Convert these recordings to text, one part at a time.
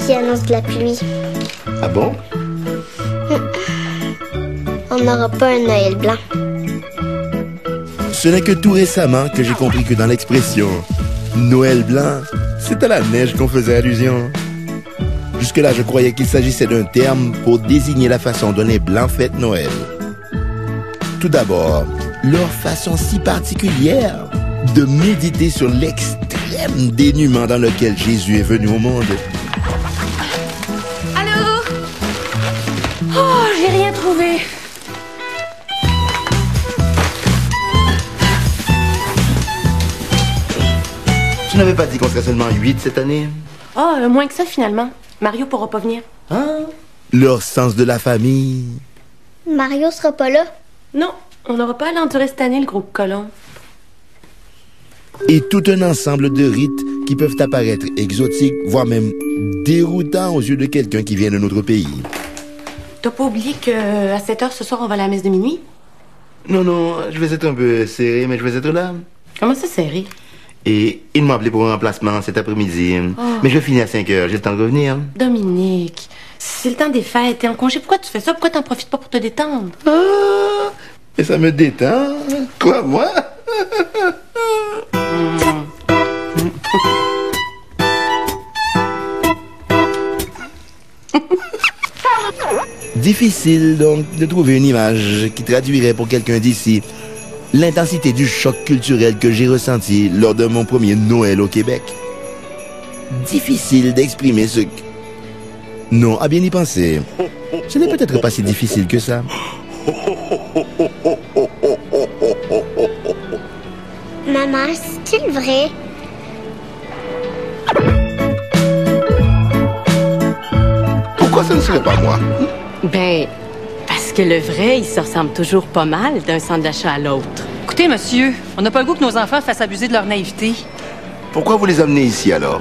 qui annonce de la pluie. Ah bon? On n'aura pas un Noël blanc. Ce n'est que tout récemment que j'ai compris que dans l'expression Noël blanc, c'est à la neige qu'on faisait allusion. Jusque-là, je croyais qu'il s'agissait d'un terme pour désigner la façon dont les Blancs fêtent Noël. Tout d'abord, leur façon si particulière de méditer sur l'extrême dénuement dans lequel Jésus est venu au monde. Allô? Oh, j'ai rien trouvé. Tu n'avais pas dit qu'on serait seulement 8 cette année? Oh, moins que ça finalement. Mario pourra pas venir. Hein? Leur sens de la famille. Mario sera pas là. Non, on n'aura pas à l'endurer cette année, le groupe colon. Et tout un ensemble de rites qui peuvent apparaître exotiques, voire même déroutants aux yeux de quelqu'un qui vient d'un autre pays. T'as pas oublié qu'à 7h ce soir, on va à la messe de minuit? Non, je vais être un peu serré, mais je vais être là. Comment ça, serré? Et il m'a appelé pour un remplacement cet après-midi. Oh. Mais je finis à 5 heures, j'ai le temps de revenir. Dominique, c'est le temps des fêtes, t'es en congé, pourquoi tu fais ça? Pourquoi t'en profites pas pour te détendre? Ah, et ça me détend. Quoi, moi? Difficile donc de trouver une image qui traduirait pour quelqu'un d'ici l'intensité du choc culturel que j'ai ressenti lors de mon premier Noël au Québec. Difficile d'exprimer ce que... Non, à bien y penser, ce n'est peut-être pas si difficile que ça. Maman, c'est-il vrai? Pourquoi ça ne serait pas moi? Ben, parce que le vrai, il se ressemble toujours pas mal d'un centre d'achat à l'autre. Écoutez, monsieur, on n'a pas le goût que nos enfants fassent abuser de leur naïveté. Pourquoi vous les amenez ici alors?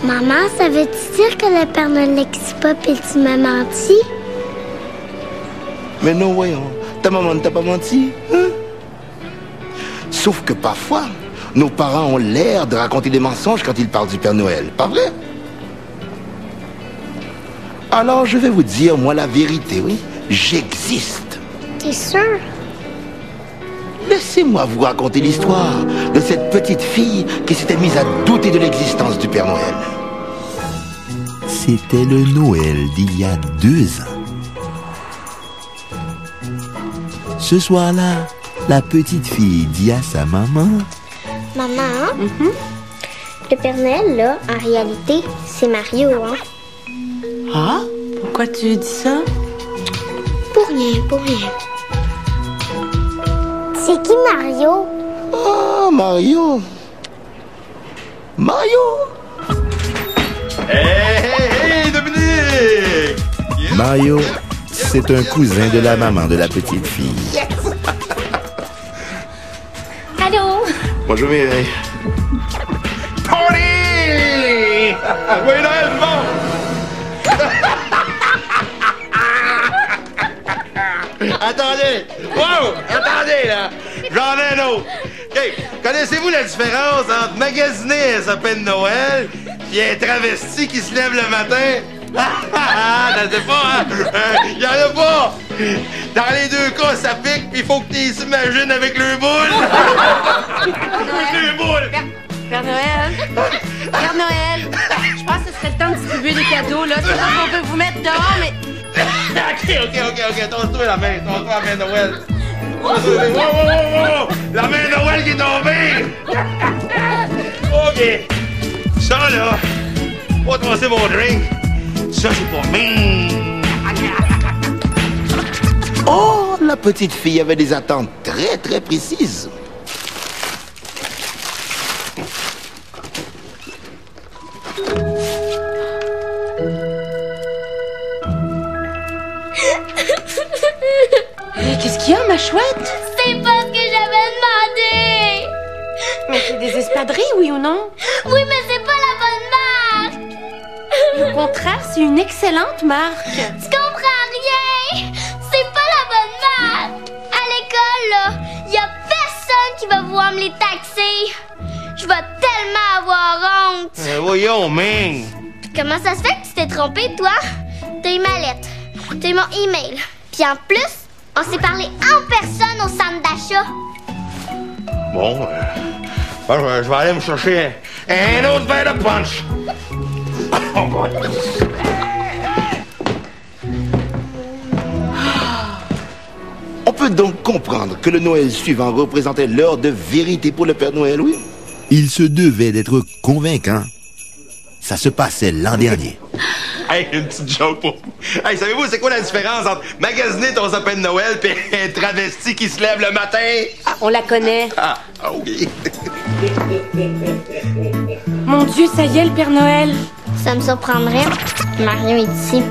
Maman, ça veut-tu dire que le Père ne l'existe pas et tu m'as menti? Mais non, voyons, ta maman ne t'a pas menti, hein? Sauf que parfois, nos parents ont l'air de raconter des mensonges quand ils parlent du Père Noël, pas vrai? Alors je vais vous dire, moi, la vérité, oui, j'existe. T'es sûr? Laissez-moi vous raconter l'histoire de cette petite fille qui s'était mise à douter de l'existence du Père Noël. C'était le Noël d'il y a 2 ans. Ce soir-là, la petite fille dit à sa maman... Maman, le Père Noël, là, en réalité, c'est Mario, hein? Ah? Pourquoi tu dis ça? Pour rien, pour rien. C'est qui Mario? Oh, Mario! Mario! Hey, Dominique! Mario, c'est un cousin de la maman de la petite fille. Allô? Bonjour Mireille. Party! Oui, Noël, bon! Attendez! Wow! Attendez, là! J'en ai un autre! OK. Connaissez-vous la différence entre magasiner un sapin de Noël et un travesti qui se lève le matin? T'en sais pas, hein? Y en a pas! Dans les 2 cas, ça pique, pis il faut que tu t'imagines avec le boule! Avec le boule! Père Noël! Père Noël! Je pense que ce serait le temps de distribuer des cadeaux, là. C'est pas qu'on peut vous mettre dehors, mais... OK. Tosse-toi la main. Tosse-toi la main de Noël. Wow! La main de Noël qui est tombée! OK. Ça, là, pas trosser mon drink. Ça, c'est pour moi. Oh, la petite fille avait des attentes très, très précises. Mais qu'est-ce qu'il y a, ma chouette? C'est pas ce que j'avais demandé! Mais c'est des espadrilles, oui ou non? Oui, mais c'est pas la bonne marque! Au contraire, c'est une excellente marque. Tu comprends rien! C'est pas la bonne marque! À l'école, là, y a personne qui va vouloir me les taxer! Je vais tellement avoir honte! Voyons, Ming. Comment ça se fait que tu t'es trompé, toi? T'as eu ma lettre, t'as eu mon email. Puis en plus, on s'est parlé en personne au centre d'achat. Bon, je vais aller me chercher un autre verre de punch. On peut donc comprendre que le Noël suivant représentait l'heure de vérité pour le Père Noël, oui? Il se devait d'être convaincant. Ça se passait l'an dernier. Hey, une petite joke pour vous. Hey, savez-vous, c'est quoi la différence entre magasiner ton sapin de Noël et un travesti qui se lève le matin? On la connaît. Ah, OK. Mon Dieu, ça y est, le Père Noël. Ça me surprendrait. Mario est ici.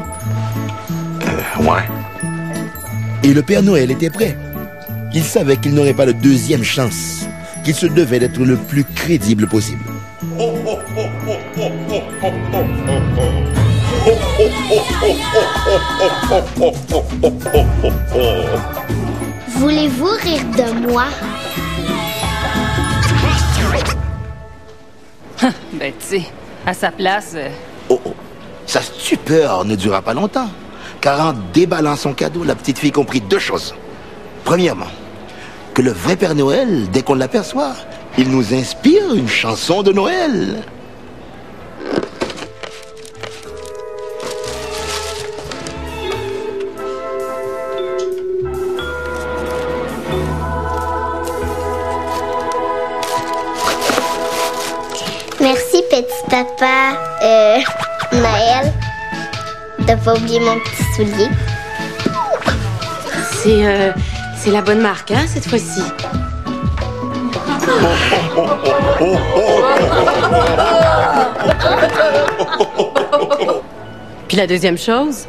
Ouais. Et le Père Noël était prêt. Il savait qu'il n'aurait pas de deuxième chance, qu'il se devait d'être le plus crédible possible. Voulez-vous rire de moi? Ben, tu sais, à sa place... Oh. Sa stupeur ne dura pas longtemps, car en déballant son cadeau, la petite fille comprit deux choses. Premièrement, que le vrai Père Noël, dès qu'on l'aperçoit, il nous inspire une chanson de Noël. Merci, petit papa. Noël. T'as pas oublié mon petit soulier? C'est la bonne marque, hein, cette fois-ci. Puis la deuxième chose?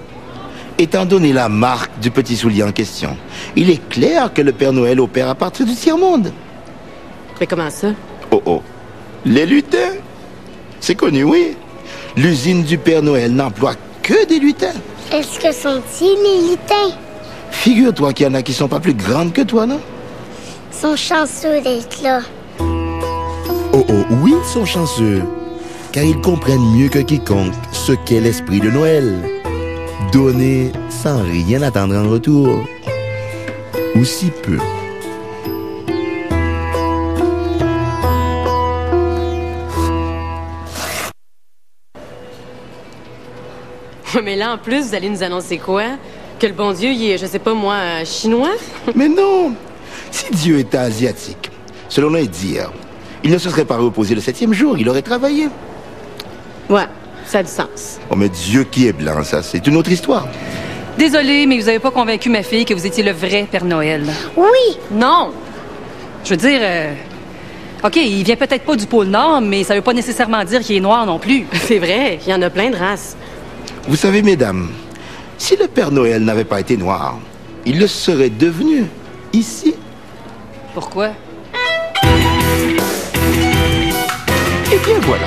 Étant donné la marque du petit soulier en question, il est clair que le Père Noël opère à partir du tiers-monde. Mais comment ça? Oh. Les lutins. C'est connu, oui. L'usine du Père Noël n'emploie que des lutins. Est-ce que sont-ils les lutins? Figure-toi qu'il y en a qui sont pas plus grandes que toi, non? Ils sont chanceux d'être là. Oh, oui, ils sont chanceux. Car ils comprennent mieux que quiconque ce qu'est l'esprit de Noël. Donner sans rien attendre en retour. Ou si peu. Mais là, en plus, vous allez nous annoncer quoi? Que le bon Dieu, il est, je sais pas moi, chinois? Mais non! Si Dieu était asiatique, selon les dires, il ne se serait pas reposé le 7e jour, il aurait travaillé. Ouais, ça a du sens. Oh, mais Dieu qui est blanc, ça, c'est une autre histoire. Désolée, mais vous avez pas convaincu ma fille que vous étiez le vrai Père Noël. Oui! Non! Je veux dire... OK, il vient peut-être pas du pôle Nord, mais ça veut pas nécessairement dire qu'il est noir non plus. C'est vrai, il y en a plein de races. Vous savez, mesdames, si le Père Noël n'avait pas été noir, il le serait devenu ici. Pourquoi? Eh bien, voilà.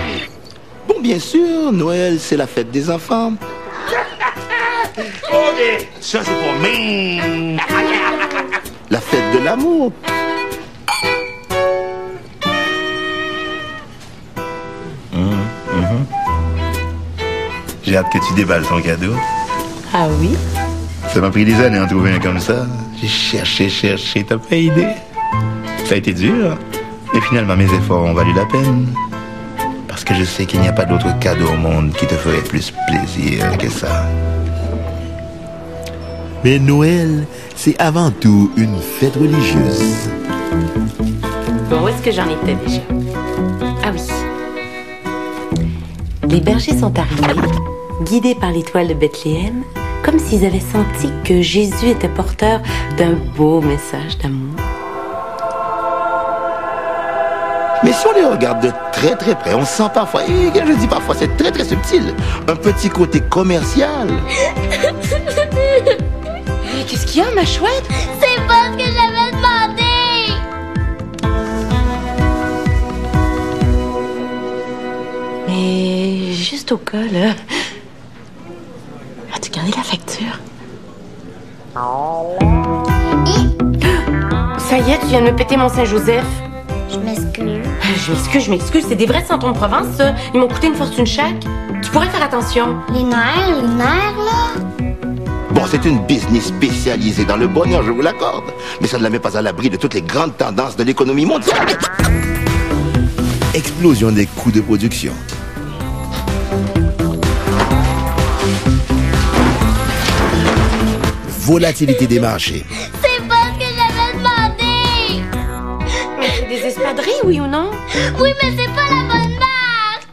Bon, bien sûr, Noël, c'est la fête des enfants. OK, ça, c'est pour Ming. La fête de l'amour. J'ai hâte que tu déballes ton cadeau. Ah oui? Ça m'a pris des années à en trouver un comme ça. J'ai cherché, t'as pas idée. Ça a été dur, mais finalement mes efforts ont valu la peine. Parce que je sais qu'il n'y a pas d'autre cadeau au monde qui te ferait plus plaisir que ça. Mais Noël, c'est avant tout une fête religieuse. Bon, où est-ce que j'en étais déjà? Ah oui. Les bergers sont arrivés, guidés par l'étoile de Bethléem, comme s'ils avaient senti que Jésus était porteur d'un beau message d'amour. Mais si on les regarde de très très près, on sent parfois, et je dis parfois, c'est très très subtil, un petit côté commercial. Qu'est-ce qu'il y a, ma chouette? C'est pas ce que j'avais demandé! Mais juste au cas, là... As-tu gardé la facture? Ça y est, tu viens de me péter mon Saint-Joseph. Je m'excuse. Je m'excuse, c'est des vrais santons de Provence, ça. Ils m'ont coûté une fortune chaque. Tu pourrais faire attention. Les nerfs, là. Bon, c'est une business spécialisée dans le bonheur, je vous l'accorde. Mais ça ne la met pas à l'abri de toutes les grandes tendances de l'économie mondiale. Explosion des coûts de production. Volatilité des marchés. C'est pas ce que j'avais demandé. Mais c'est des espadrilles, oui ou non? Oui, mais c'est pas la bonne marque.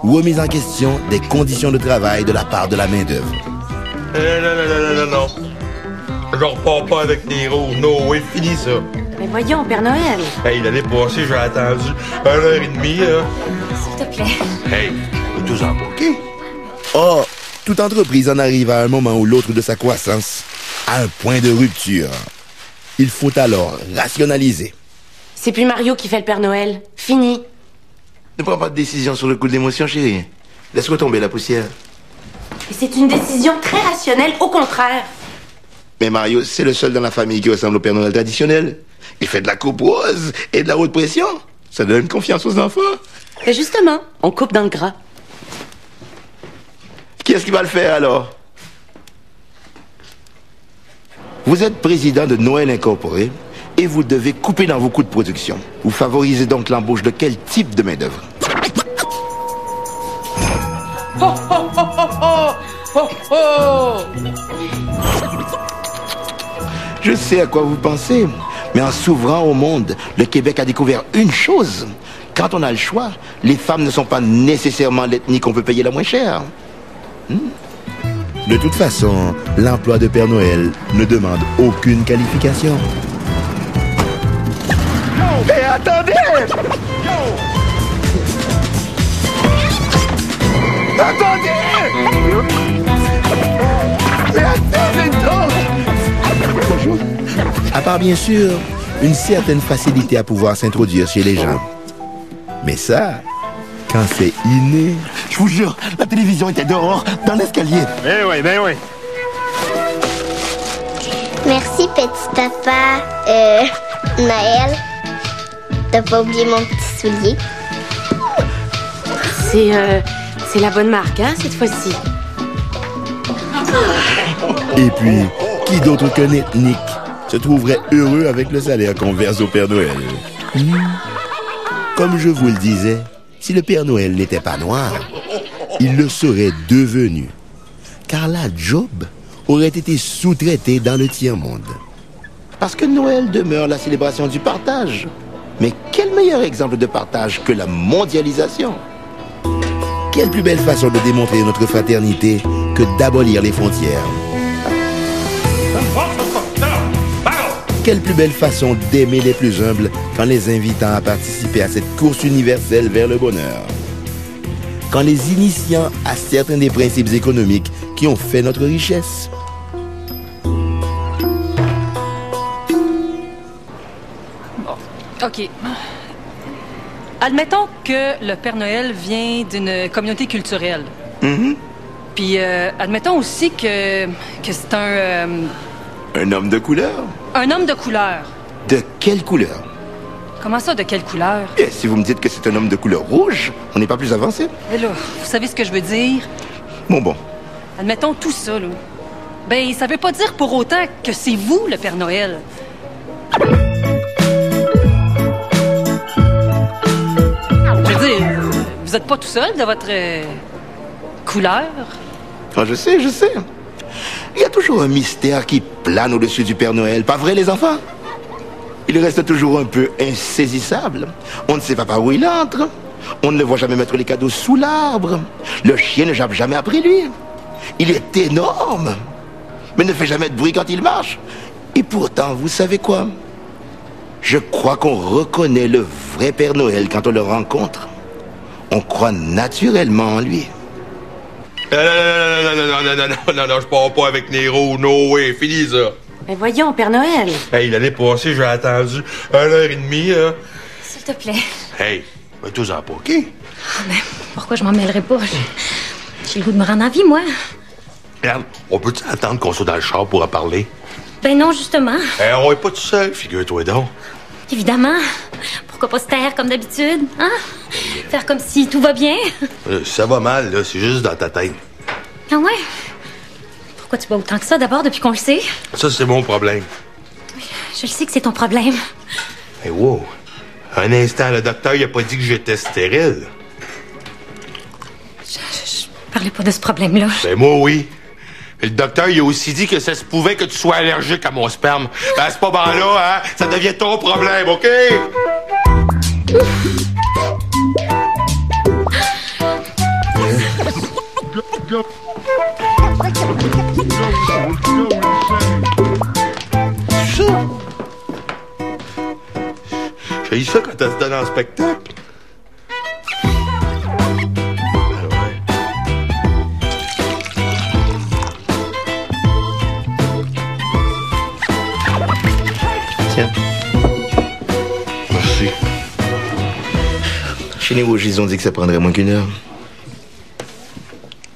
Remise en question des conditions de travail de la part de la main-d'œuvre. Non. Je repars pas avec les rouges. No way, fini ça. Mais voyons, Père Noël. Hey, l'année passée, j'ai attendu 1h30, là. S'il te plaît. Hey, tout en bouquet. Or, toute entreprise en arrive à un moment ou l'autre de sa croissance à un point de rupture. Il faut alors rationaliser. C'est plus Mario qui fait le Père Noël. Fini. Ne prends pas de décision sur le coup de l'émotion, chérie. Laisse-moi tomber la poussière. Et c'est une décision très rationnelle, au contraire. Mais Mario, c'est le seul dans la famille qui ressemble au Père Noël traditionnel. Il fait de la coupe rose et de la haute pression. Ça donne confiance aux enfants. Et justement, on coupe dans le gras. Qui est-ce qui va le faire alors? Vous êtes président de Noël Incorporé et vous devez couper dans vos coûts de production. Vous favorisez donc l'embauche de quel type de main-d'œuvre? Oh, oh, oh, oh, oh, oh, oh. Je sais à quoi vous pensez, mais en s'ouvrant au monde, le Québec a découvert une chose. Quand on a le choix, les femmes ne sont pas nécessairement l'ethnie qu'on peut payer la moins chère. De toute façon, l'emploi de Père Noël ne demande aucune qualification. Mais attendez! Attendez! Mais attendez donc! À part bien sûr, une certaine facilité à pouvoir s'introduire chez les gens. Mais ça, quand c'est inné... Je vous jure, la télévision était dehors, dans l'escalier. Ben oui. Merci, petit papa. Noël. T'as pas oublié mon petit soulier? C'est la bonne marque, hein, cette fois-ci. Et puis, qui d'autre qu'un ethnique se trouverait heureux avec le salaire qu'on verse au Père Noël? Comme je vous le disais, si le Père Noël n'était pas noir, il le serait devenu. Car la job aurait été sous-traitée dans le tiers-monde. Parce que Noël demeure la célébration du partage. Mais quel meilleur exemple de partage que la mondialisation? Quelle plus belle façon de démontrer notre fraternité que d'abolir les frontières? Quelle plus belle façon d'aimer les plus humbles qu'en les invitant à participer à cette course universelle vers le bonheur? Qu'en les initiant à certains des principes économiques qui ont fait notre richesse? OK. Admettons que le Père Noël vient d'une communauté culturelle. Puis admettons aussi que c'est Un homme de couleur? un homme de couleur. De quelle couleur? Comment ça, de quelle couleur? Et si vous me dites que c'est un homme de couleur rouge, on n'est pas plus avancé. Mais là, vous savez ce que je veux dire? Bon. Admettons tout ça, là. Ben, ça veut pas dire pour autant que c'est vous, le Père Noël. Je veux dire, vous êtes pas tout seul de votre couleur? Ah, je sais. Il y a toujours un mystère qui plane au-dessus du Père Noël, pas vrai les enfants? Il reste toujours un peu insaisissable. On ne sait pas par où il entre. On ne le voit jamais mettre les cadeaux sous l'arbre. Le chien ne jappe jamais après lui. Il est énorme, mais ne fait jamais de bruit quand il marche. Et pourtant, vous savez quoi? Je crois qu'on reconnaît le vrai Père Noël quand on le rencontre. On croit naturellement en lui. Non, je pars pas avec Nero. No way, fini ça. Mais voyons, Père Noël. Hey, l'année passée, j'ai attendu 1h30, là. S'il te plaît. Hey, mais tous en pas, OK? Mais pourquoi je m'en mêlerais pas? J'ai le goût de me rendre en vie, moi. Regarde, on peut-tu attendre qu'on soit dans le char pour en parler? Ben non, justement. On est pas tout seul, figure-toi donc. Évidemment. Pourquoi pas se taire comme d'habitude, hein? Faire comme si tout va bien. Ça va mal, là. C'est juste dans ta tête. Ah ouais? Pourquoi tu bois autant que ça d'abord depuis qu'on le sait? Ça, c'est mon problème. Je le sais que c'est ton problème. Hey, wow. Un instant, le docteur, il a pas dit que j'étais stérile. Je parlais pas de ce problème-là. Ben, moi, oui. Et le docteur, il a aussi dit que ça se pouvait que tu sois allergique à mon sperme. Ben, à ce moment-là, hein, ça devient ton problème, OK? J'ai ça quand elle se donne en spectacle. Tiens. Merci. Chez les Rouges, ils ont dit que ça prendrait moins qu'1 heure.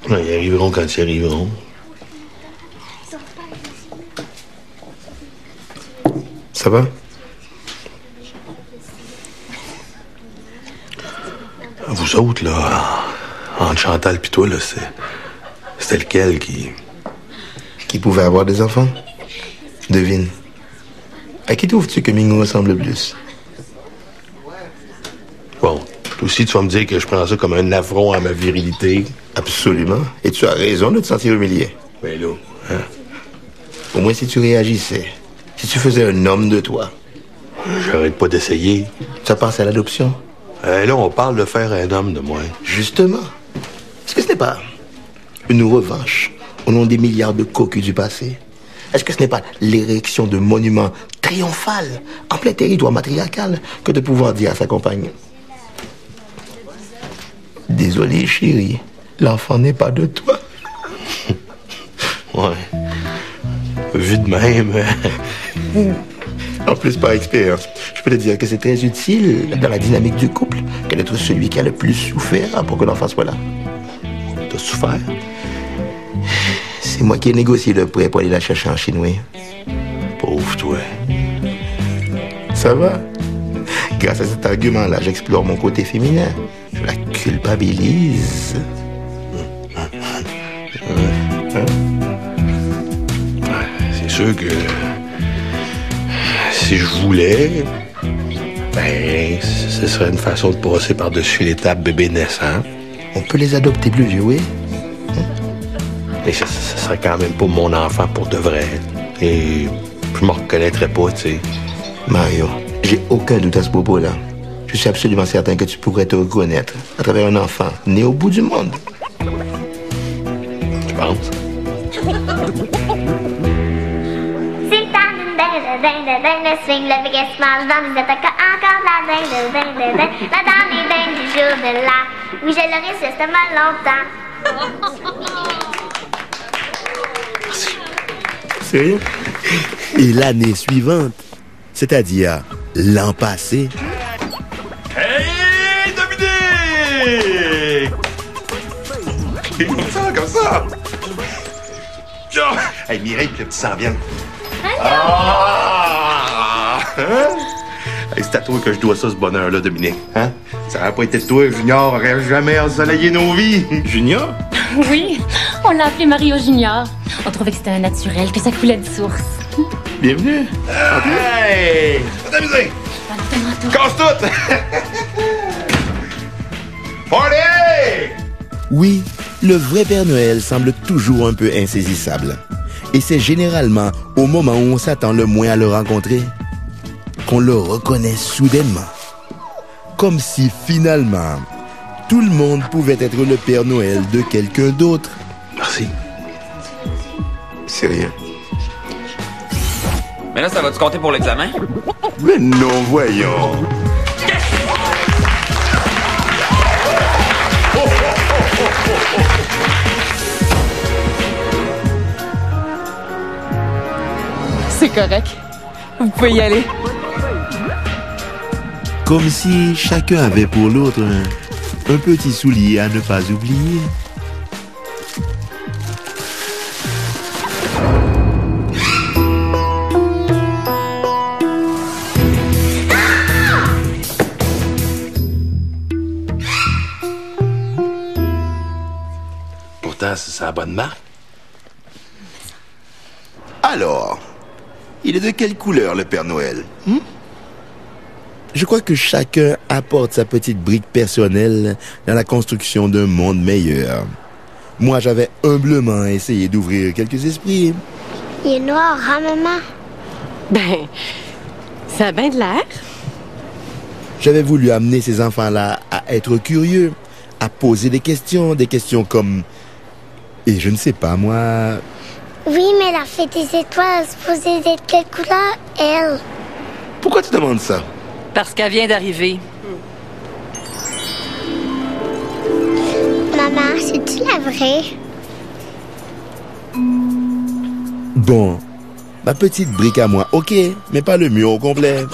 Ouais, ils arriveront quand ils arriveront. Ça va? Vous autres, là, entre Chantal pis toi, là, c'était lequel qui... Qui pouvait avoir des enfants? Devine. À qui trouves-tu que Mingo ressemble le plus? Bon, toi aussi, tu vas me dire que je prends ça comme un affront à ma virilité. Absolument. Et tu as raison de te sentir humilié. Ben là, hein? Au moins, si tu réagissais, si tu faisais un homme de toi. J'arrête pas d'essayer. Tu as pensé à l'adoption? Là, on parle de faire un homme de moi. Justement. Est-ce que ce n'est pas une revanche au nom des milliards de cocus du passé? Est-ce que ce n'est pas l'érection de monuments triomphal en plein territoire matriarcal que de pouvoir dire à sa compagne: désolé, chérie, l'enfant n'est pas de toi? Ouais. Vu de même. En plus, par expérience, je peux te dire que c'est très utile dans la dynamique du couple que d'être celui qui a le plus souffert pour que l'enfant soit là. T'as souffert? C'est moi qui ai négocié le prêt pour aller la chercher en chinois. Pauvre toi. Ça va? Grâce à cet argument-là, j'explore mon côté féminin. Je la culpabilise. C'est sûr que... si je voulais... ben, ce serait une façon de passer par-dessus l'étape bébé naissant. On peut les adopter plus vieux, oui? Mais ça serait quand même pas mon enfant pour de vrai. Et je me reconnaîtrais pas, tu sais. Mario, j'ai aucun doute à ce propos-là. Je suis absolument certain que tu pourrais te reconnaître à travers un enfant né au bout du monde. Tu penses? C'est le temps d'une ding, le swing, le biggest smash, dans les attaques, encore la ding, la dernière ding du jour de là. Oui, je le résiste tellement longtemps. Sérieux? Et l'année suivante, c'est-à-dire l'an passé... Hey, Dominique! Comme ça! Hey, Mireille, que le petit s'en vienne. Ah! Hein? Hey, c'est à toi que je dois ça, ce bonheur-là, Dominique. Hein? Ça n'aurait pas été de toi, Junior aurait jamais ensoleillé nos vies. Junior? Oui, on l'a appelé Mario Junior. On trouvait que c'était un naturel, que ça coulait de source. Bienvenue. Hey! Va t'amuser! Casse tout! Party! Oui, le vrai Père Noël semble toujours un peu insaisissable. Et c'est généralement au moment où on s'attend le moins à le rencontrer qu'on le reconnaît soudainement. Comme si finalement, tout le monde pouvait être le Père Noël de quelqu'un d'autre. Merci. Sérieux? Mais là, ça va-tu compter pour l'examen? Mais non, voyons. C'est correct. Vous pouvez y aller. Comme si chacun avait pour l'autre un petit soulier à ne pas oublier. ça, c'est la bonne marque. Alors, il est de quelle couleur le Père Noël? Je crois que chacun apporte sa petite brique personnelle dans la construction d'un monde meilleur. Moi, j'avais humblement essayé d'ouvrir quelques esprits. Il est noir, hein, maman? Ben, ça a bien de l'air. J'avais voulu amener ces enfants-là à être curieux, à poser des questions comme... Et je ne sais pas, moi... Oui, mais la fête des étoiles est supposée d'être quelle couleur, elle? Pourquoi tu demandes ça? Parce qu'elle vient d'arriver. Maman, c'est-tu la vraie? Bon, ma petite brique à moi, ok, mais pas le mur au complet.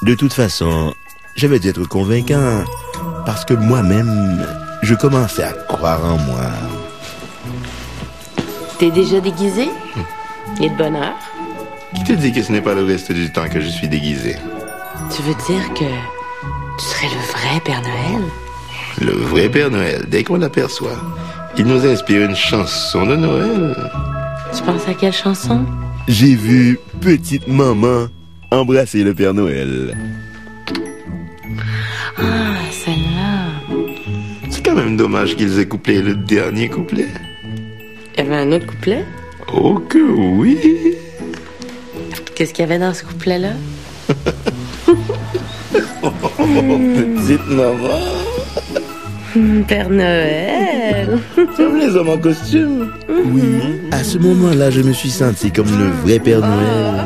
De toute façon, j'avais dû être convaincant, parce que moi-même, je commençais à croire en moi. T'es déjà déguisé? Et de bonne heure? Qui te dit que ce n'est pas le reste du temps que je suis déguisé? Tu veux dire que tu serais le vrai Père Noël? Le vrai Père Noël, dès qu'on l'aperçoit, il nous inspire une chanson de Noël. Tu penses à quelle chanson? J'ai vu petite maman embrasser le Père Noël. Ah, celle-là. C'est quand même dommage qu'ils aient couplé le dernier couplet. Il y avait un autre couplet? Oh que oui! Qu'est-ce qu'il y avait dans ce couplet-là? Petite maman. Père Noël. Comme les hommes en costume. Oui, à ce moment-là, je me suis senti comme le vrai Père Noël.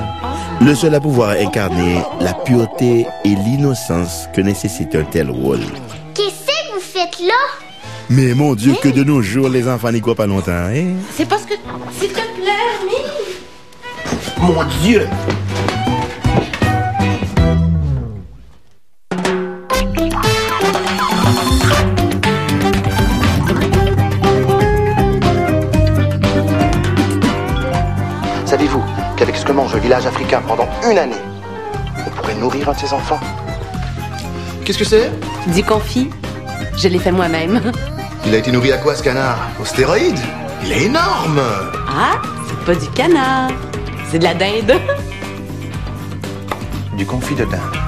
Le seul à pouvoir incarner la pureté et l'innocence que nécessite un tel rôle. Qu'est-ce que vous faites là? Mais mon Dieu, que de nos jours, les enfants n'y croient pas longtemps, hein? C'est parce que... S'il te plaît, Hermine! Mon Dieu! Savez-vous qu'avec ce que mange le village africain pendant une année, on pourrait nourrir un de ses enfants? Qu'est-ce que c'est? Du confit. Je l'ai fait moi-même. Il a été nourri à quoi, ce canard? Aux stéroïdes? Il est énorme! Ah, c'est pas du canard. C'est de la dinde. Du confit de dinde.